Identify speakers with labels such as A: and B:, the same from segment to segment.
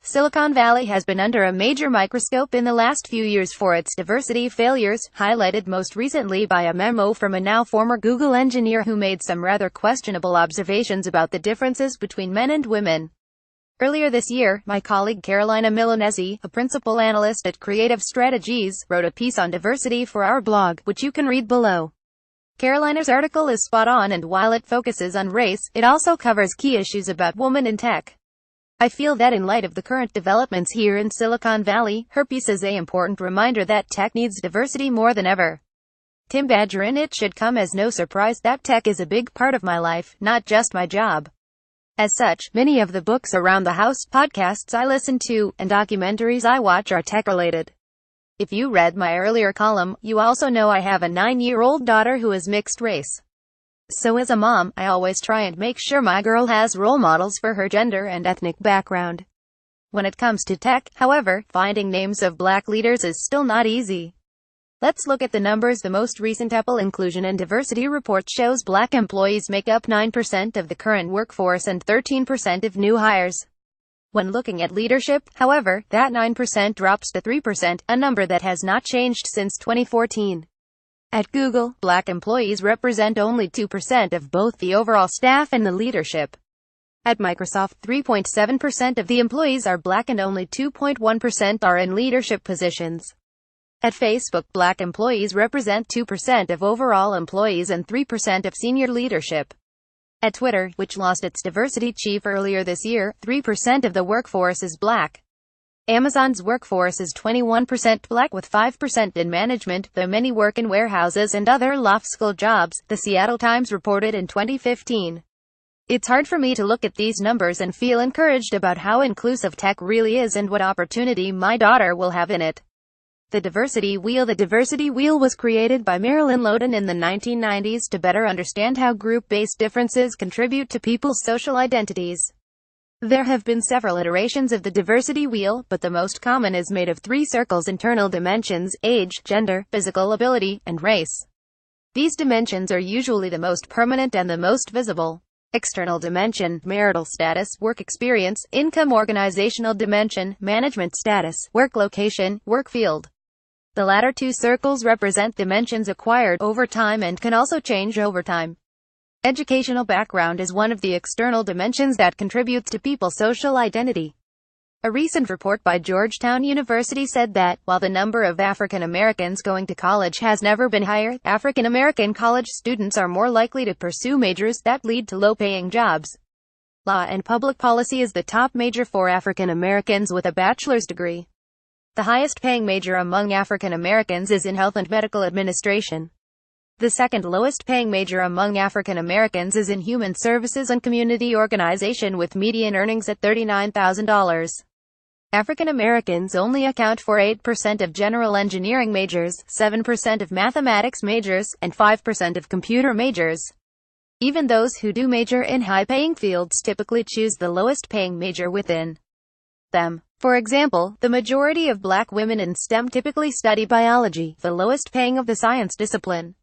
A: Silicon Valley has been under a major microscope in the last few years for its diversity failures, highlighted most recently by a memo from a now former Google engineer who made some rather questionable observations about the differences between men and women. Earlier this year, my colleague Carolina Milanese, a principal analyst at Creative Strategies, wrote a piece on diversity for our blog, which you can read below. Carolina's article is spot on, and while it focuses on race, it also covers key issues about women in tech. I feel that in light of the current developments here in Silicon Valley, her piece is an important reminder that tech needs diversity more than ever. Tim Badgerin. It should come as no surprise that tech is a big part of my life, not just my job. As such, many of the books around the house, podcasts I listen to, and documentaries I watch are tech-related. If you read my earlier column, you also know I have a 9-year-old daughter who is mixed race. So as a mom, I always try and make sure my girl has role models for her gender and ethnic background. When it comes to tech, however, finding names of black leaders is still not easy. Let's look at the numbers. The most recent Apple Inclusion and Diversity report shows black employees make up 9% of the current workforce and 13% of new hires. When looking at leadership, however, that 9% drops to 3%, a number that has not changed since 2014. At Google, black employees represent only 2% of both the overall staff and the leadership. At Microsoft, 3.7% of the employees are black and only 2.1% are in leadership positions. At Facebook, black employees represent 2% of overall employees and 3% of senior leadership. At Twitter, which lost its diversity chief earlier this year, 3% of the workforce is black. Amazon's workforce is 21% black with 5% in management, though many work in warehouses and other low-skill jobs, the Seattle Times reported in 2015. It's hard for me to look at these numbers and feel encouraged about how inclusive tech really is and what opportunity my daughter will have in it. The Diversity Wheel. The Diversity Wheel was created by Marilyn Loden in the 1990s to better understand how group-based differences contribute to people's social identities. There have been several iterations of the Diversity Wheel, but the most common is made of 3 circles: internal dimensions, age, gender, physical ability, and race. These dimensions are usually the most permanent and the most visible. External dimension, marital status, work experience, income. Organizational dimension, management status, work location, work field. The latter 2 circles represent dimensions acquired over time and can also change over time. Educational background is one of the external dimensions that contributes to people's social identity. A recent report by Georgetown University said that, while the number of African Americans going to college has never been higher, African American college students are more likely to pursue majors that lead to low-paying jobs. Law and public policy is the top major for African Americans with a bachelor's degree. The highest-paying major among African Americans is in health and medical administration. The second lowest-paying major among African Americans is in human services and community organization, with median earnings at $39,000. African Americans only account for 8% of general engineering majors, 7% of mathematics majors, and 5% of computer majors. Even those who do major in high-paying fields typically choose the lowest-paying major within them. For example, the majority of black women in STEM typically study biology, the lowest-paying of the science discipline.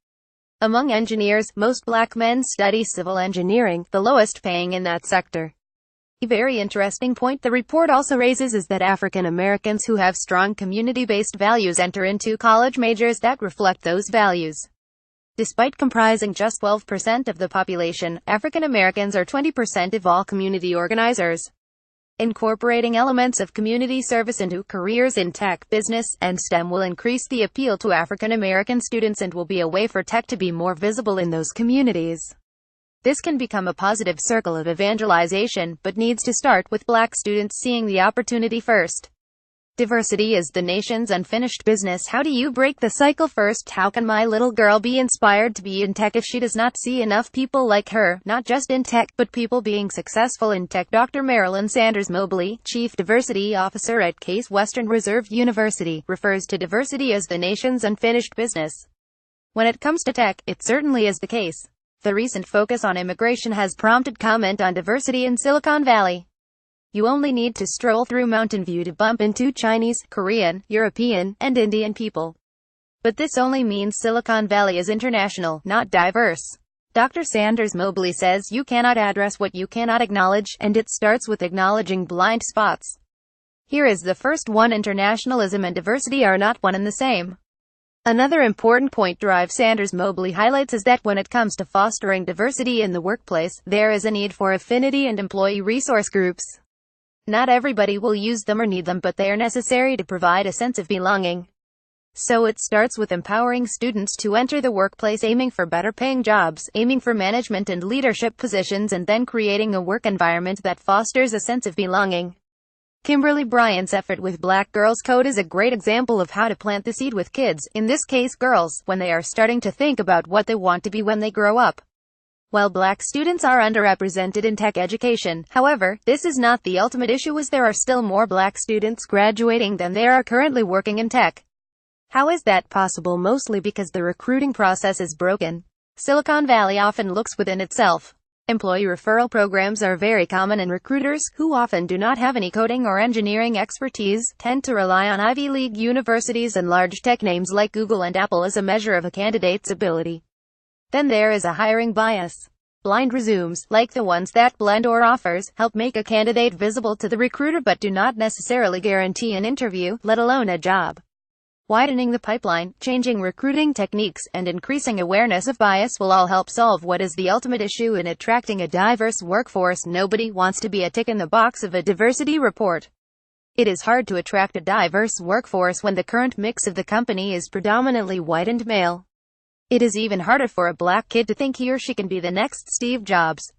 A: Among engineers, most black men study civil engineering, the lowest paying in that sector. A very interesting point the report also raises is that African Americans who have strong community-based values enter into college majors that reflect those values. Despite comprising just 12% of the population, African Americans are 20% of all community organizers. Incorporating elements of community service into careers in tech, business, and STEM will increase the appeal to African American students and will be a way for tech to be more visible in those communities. This can become a positive circle of evangelization, but needs to start with black students seeing the opportunity first. Diversity is the nation's unfinished business. How do you break the cycle? First, how can my little girl be inspired to be in tech if she does not see enough people like her, not just in tech, but people being successful in tech? Dr. Marilyn Sanders Mobley, Chief Diversity Officer at Case Western Reserve University, refers to diversity as the nation's unfinished business. When it comes to tech, it certainly is the case. The recent focus on immigration has prompted comment on diversity in Silicon Valley. You only need to stroll through Mountain View to bump into Chinese, Korean, European, and Indian people. But this only means Silicon Valley is international, not diverse. Dr. Sanders Mobley says you cannot address what you cannot acknowledge, and it starts with acknowledging blind spots. Here is the first one: internationalism and diversity are not one and the same. Another important point Drive Sanders Mobley highlights is that when it comes to fostering diversity in the workplace, there is a need for affinity and employee resource groups. Not everybody will use them or need them, but they are necessary to provide a sense of belonging. So it starts with empowering students to enter the workplace, aiming for better paying jobs, aiming for management and leadership positions, and then creating a work environment that fosters a sense of belonging. Kimberly Bryant's effort with Black Girls Code is a great example of how to plant the seed with kids, in this case girls, when they are starting to think about what they want to be when they grow up. While Black students are underrepresented in tech education, however, this is not the ultimate issue, as there are still more Black students graduating than there are currently working in tech. How is that possible? Mostly because the recruiting process is broken. Silicon Valley often looks within itself. Employee referral programs are very common, and recruiters, who often do not have any coding or engineering expertise, tend to rely on Ivy League universities and large tech names like Google and Apple as a measure of a candidate's ability. Then there is a hiring bias. Blind resumes, like the ones that Blendor offers, help make a candidate visible to the recruiter but do not necessarily guarantee an interview, let alone a job. Widening the pipeline, changing recruiting techniques, and increasing awareness of bias will all help solve what is the ultimate issue in attracting a diverse workforce. Nobody wants to be a tick in the box of a diversity report. It is hard to attract a diverse workforce when the current mix of the company is predominantly white and male. It is even harder for a Black kid to think he or she can be the next Steve Jobs.